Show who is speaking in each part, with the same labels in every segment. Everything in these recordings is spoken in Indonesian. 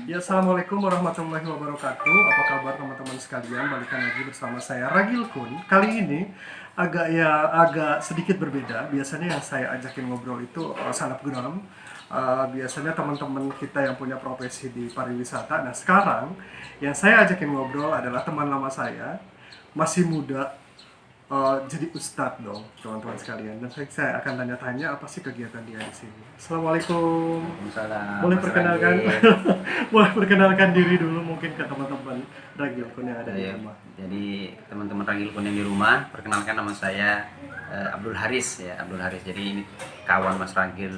Speaker 1: Ya, assalamualaikum warahmatullahi wabarakatuh. Apa kabar teman-teman sekalian? Balikan lagi bersama saya Ragil Kun. Kali ini agak sedikit berbeda. Biasanya yang saya ajakin ngobrol itu selebgram. Biasanya teman-teman kita yang punya profesi di pariwisata. Nah, sekarang yang saya ajakin ngobrol adalah teman lama saya, masih muda, jadi ustadz dong, teman-teman sekalian. Dan saya akan tanya-tanya apa sih kegiatan dia di sini. Assalamualaikum.
Speaker 2: Waalaikumsalam,
Speaker 1: Boleh
Speaker 2: Mas
Speaker 1: perkenalkan,
Speaker 2: Ragil.
Speaker 1: boleh perkenalkan diri dulu mungkin ke teman-teman Ragil Kun yang ada di
Speaker 2: Ya,
Speaker 1: rumah.
Speaker 2: jadi teman-teman Ragil Kun yang di rumah, perkenalkan nama saya Abdul Haris ya, Abdul Haris. Jadi ini kawan Mas Ragil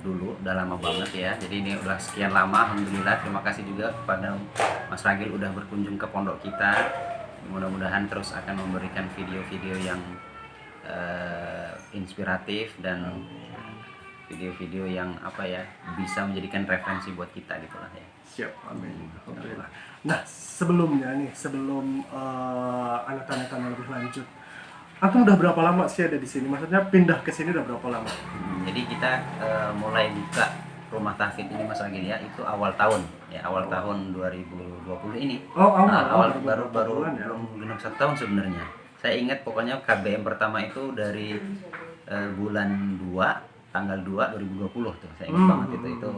Speaker 2: dulu, udah lama banget ya. Jadi ini udah sekian lama, alhamdulillah. Terima kasih juga kepada Mas Ragil udah berkunjung ke pondok kita. Mudah-mudahan terus akan memberikan video-video yang inspiratif dan video-video yang apa ya, bisa menjadikan referensi buat kita gitulah ya.
Speaker 1: Siap, amin. Alhamdulillah. Nah, sebelumnya nih, sebelum anak tanya-tanya lebih lanjut, aku udah berapa lama sih ada di sini? Maksudnya pindah ke sini udah berapa lama?
Speaker 2: Jadi kita mulai buka rumah tahfidz ini Mas Ragil ya, itu awal tahun ya, awal tahun 2020 ini.
Speaker 1: Oh,
Speaker 2: Awal
Speaker 1: baru
Speaker 2: baru
Speaker 1: bulan ya?
Speaker 2: belum genap 1 tahun sebenarnya. Saya ingat pokoknya KBM pertama itu dari bulan 2 tanggal 2 2020 tuh. Saya ingat banget itu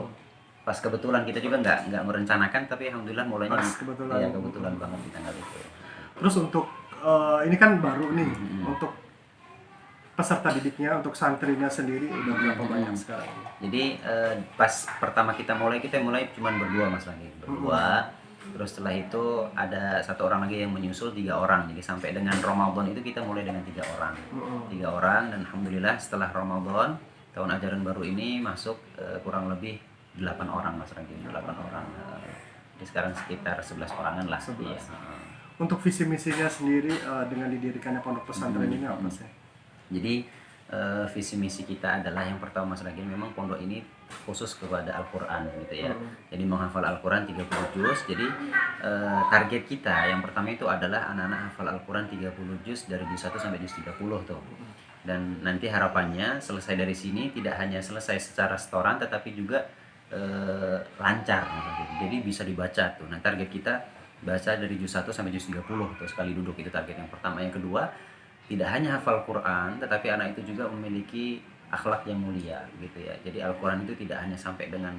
Speaker 2: pas kebetulan kita juga nggak merencanakan, tapi alhamdulillah mulainya
Speaker 1: Pas kebetulan.
Speaker 2: ya, kebetulan banget di tanggal itu.
Speaker 1: Terus untuk ini kan baru nih, untuk peserta didiknya, untuk santrinya sendiri udah berapa banyak sekarang?
Speaker 2: Jadi pas pertama kita mulai cuma berdua Mas lagi berdua. Terus setelah itu ada 1 orang lagi yang menyusul, 3 orang. Jadi sampai dengan Ramadan itu kita mulai dengan 3 orang. 3 orang, dan alhamdulillah setelah Ramadan tahun ajaran baru ini masuk kurang lebih 8 orang Mas Ragil, 8 orang. Jadi sekarang sekitar 11 orangan lah.
Speaker 1: 11.
Speaker 2: Iya.
Speaker 1: Untuk visi misinya sendiri dengan didirikannya pondok pesantren ini apa sih?
Speaker 2: Jadi visi misi kita adalah yang pertama Mas Ragil, memang pondok ini khusus kepada Al-Quran gitu ya. Jadi menghafal Al-Quran 30 juz. Jadi target kita yang pertama itu adalah anak-anak hafal Al-Quran 30 juz dari juz 1 sampai juz 30 tuh. Dan nanti harapannya selesai dari sini tidak hanya selesai secara setoran, tetapi juga lancar gitu. Jadi bisa dibaca tuh. Nah, target kita baca dari juz 1 sampai juz 30 tuh sekali duduk, itu target yang pertama. Yang kedua, tidak hanya hafal Quran, tetapi anak itu juga memiliki akhlak yang mulia gitu ya. Jadi Al-Quran itu tidak hanya sampai dengan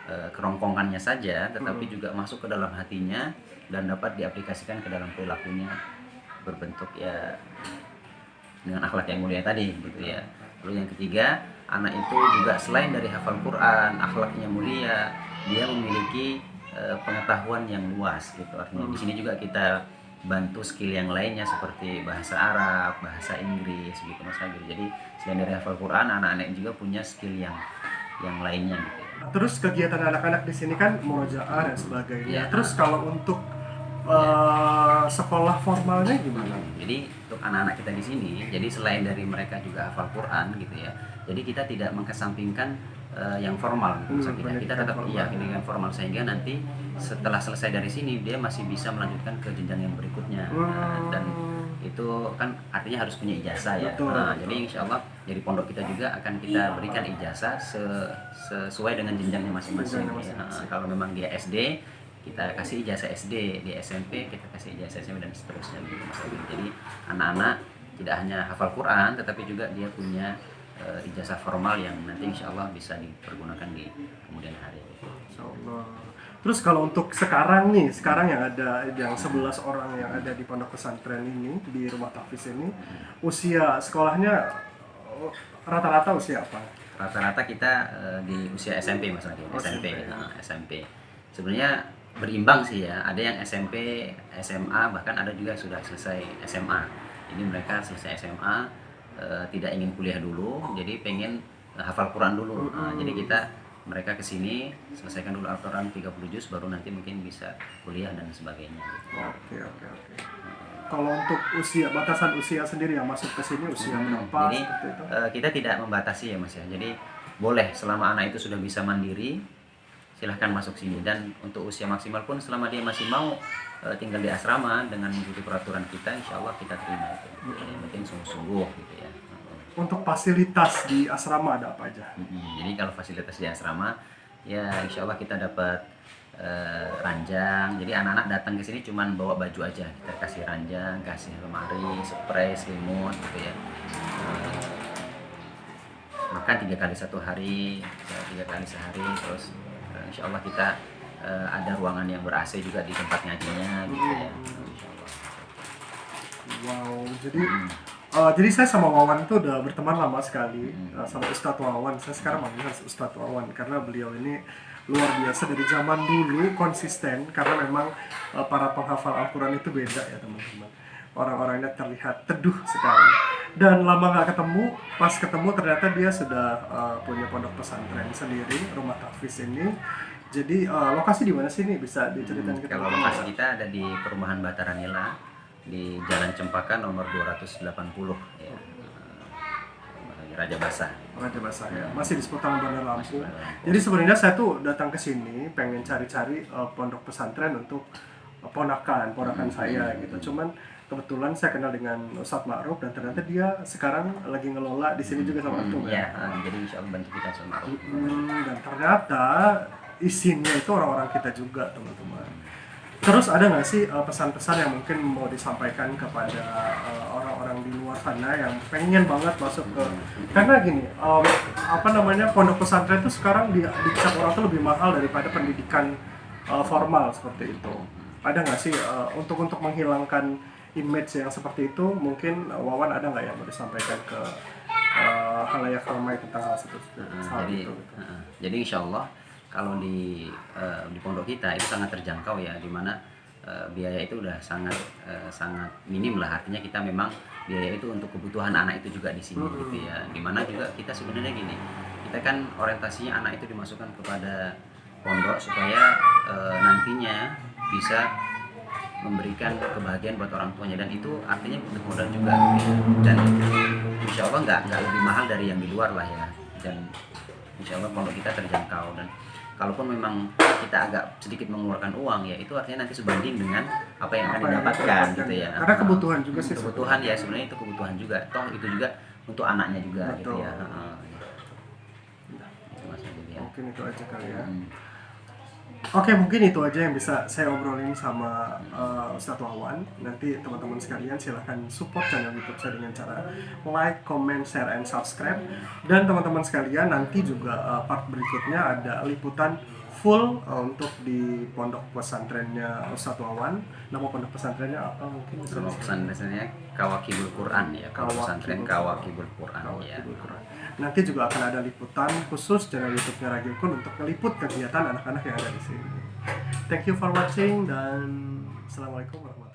Speaker 2: kerongkongannya saja, tetapi juga masuk ke dalam hatinya dan dapat diaplikasikan ke dalam perilakunya, berbentuk ya dengan akhlak yang mulia tadi gitu ya. Lalu yang ketiga, anak itu juga selain dari hafal Quran, akhlaknya mulia, dia memiliki pengetahuan yang luas gitu. Artinya di sini juga kita bantu skill yang lainnya seperti bahasa Arab, bahasa Inggris gitu Mas Agil. Jadi selain dari hafal Quran, anak-anak juga punya skill yang lainnya gitu.
Speaker 1: Terus kegiatan anak-anak di sini kan murojaah dan sebagainya.
Speaker 2: Ya.
Speaker 1: Terus kalau untuk sekolah formalnya gimana?
Speaker 2: Jadi untuk anak-anak kita di sini, jadi selain dari mereka juga hafal Quran gitu ya. Jadi kita tidak mengesampingkan yang formal gitu. Kita tetap pendidikan formal, sehingga nanti setelah selesai dari sini dia masih bisa melanjutkan ke jenjang yang berikutnya. Dan itu kan artinya harus punya ijazah ya.
Speaker 1: Betul.
Speaker 2: Jadi insya Allah dari pondok kita juga akan kita berikan ijazah sesuai dengan jenjangnya masing-masing. Kalau memang dia SD, kita kasih ijazah SD, di SMP kita kasih ijazah SMP, dan seterusnya gitu Mas Agil. Jadi anak-anak tidak hanya hafal Quran, tetapi juga dia punya ijazah formal yang nanti insya Allah bisa dipergunakan di kemudian hari.
Speaker 1: Insyaallah. Terus kalau untuk sekarang nih, sekarang yang ada yang 11 orang yang ada di pondok pesantren ini, di rumah tahfidz ini, usia sekolahnya rata-rata usia apa?
Speaker 2: Rata-rata kita di usia SMP Mas Agil, SMP. SMP. Sebenarnya berimbang sih ya, ada yang SMP, SMA, bahkan ada juga sudah selesai SMA. Ini mereka selesai SMA, tidak ingin kuliah dulu, jadi pengen hafal Quran dulu. Jadi mereka kesini selesaikan dulu Al-Quran 30 juz, baru nanti mungkin bisa kuliah dan sebagainya.
Speaker 1: Oke. Kalau untuk usia, batasan usia sendiri yang masuk ke sini usia berapa?
Speaker 2: Jadi
Speaker 1: Seperti itu?
Speaker 2: kita tidak membatasi ya Mas ya. Jadi boleh selama anak itu sudah bisa mandiri, silahkan masuk sini. Dan untuk usia maksimal pun selama dia masih mau tinggal di asrama dengan mengikuti peraturan kita, insya Allah kita terima itu. Yang penting sungguh-sungguh gitu ya.
Speaker 1: Untuk fasilitas di asrama ada apa aja?
Speaker 2: Jadi kalau fasilitas di asrama ya insya Allah kita dapat ranjang. Jadi anak-anak datang ke sini cuman bawa baju aja, kita kasih ranjang, kasih lemari, spray, selimut gitu ya. Makan 3 kali satu hari, 3 kali sehari, terus insya Allah kita ada ruangan yang ber AC juga di tempat ngajinya gitu ya. Insya Allah.
Speaker 1: Wow, jadi saya sama Wawan itu udah berteman lama sekali, sama Ustadz Wawan. Saya sekarang manggilnya Ustadz Wawan karena beliau ini luar biasa dari zaman dulu, konsisten, karena memang para penghafal Al-Quran itu beda ya teman-teman. Orang-orangnya terlihat teduh sekali. Dan lama nggak ketemu, pas ketemu ternyata dia sudah punya pondok pesantren sendiri, Rumah Tahfiz ini. Jadi lokasi di mana sih nih, bisa diceritain kita?
Speaker 2: Kalau lokasi kita ada di Perumahan Bataranila di Jalan Cempaka nomor 280 ya. Raja Basah.
Speaker 1: Raja Basah ya. Masih di seputaran Bandar Lampung. Jadi sebenarnya saya tuh datang ke sini pengen cari-cari pondok pesantren untuk ponakan saya gitu. Cuman kebetulan saya kenal dengan Ustadz Ma'ruf dan ternyata dia sekarang lagi ngelola di sini juga sama Antum
Speaker 2: ya. Jadi insya Allah bantu kita sama Ma'ruf.
Speaker 1: Dan ternyata isinya itu orang-orang kita juga teman-teman. Terus ada nggak sih pesan-pesan yang mungkin mau disampaikan kepada orang-orang di luar sana yang pengen banget masuk ke, karena gini, pondok pesantren itu sekarang dicap orang tuh lebih mahal daripada pendidikan formal seperti itu. Ada nggak sih untuk menghilangkan image yang seperti itu, mungkin Wawan ada nggak yang mau disampaikan ke halayak ramai tentang hal itu?
Speaker 2: Jadi insya Allah kalau di pondok kita itu sangat terjangkau ya, dimana biaya itu udah sangat minim lah, artinya kita memang biaya itu untuk kebutuhan anak itu juga di sini gitu ya, dimana juga kita sebenarnya gini, kita kan orientasinya anak itu dimasukkan kepada pondok supaya nantinya bisa memberikan kebahagiaan buat orang tuanya, dan itu artinya butuh modal juga gitu ya. Dan insya Allah nggak lebih mahal dari yang di luar lah ya, dan insya Allah pondok kita terjangkau, dan kalaupun memang kita agak sedikit mengeluarkan uang ya itu artinya nanti sebanding dengan apa yang akan didapatkan gitu ya.
Speaker 1: Karena kebutuhan juga sih.
Speaker 2: Kebutuhan ya, sebenarnya itu kebutuhan juga. Toh itu juga untuk anaknya juga. Betul. Gitu ya.
Speaker 1: Mungkin itu aja kali ya. Oke, mungkin itu aja yang bisa saya obrolin sama Ustadz Wawan. Nanti teman-teman sekalian silahkan support channel YouTube saya dengan cara like, comment, share, and subscribe. Dan teman-teman sekalian nanti juga part berikutnya ada liputan full untuk di pondok pesantrennya Ustadz Wawan. Nama pondok pesantrennya apa mungkin?
Speaker 2: Pondok pesantrennya Kawakibul Quran ya. Pondok pesantren Kawakibul Quran ya.
Speaker 1: Nanti juga akan ada liputan khusus channel YouTube-nya Ragil Kun untuk meliput kegiatan anak-anak yang ada di sini. Thank you for watching dan assalamualaikum warahmatullahi wabarakatuh.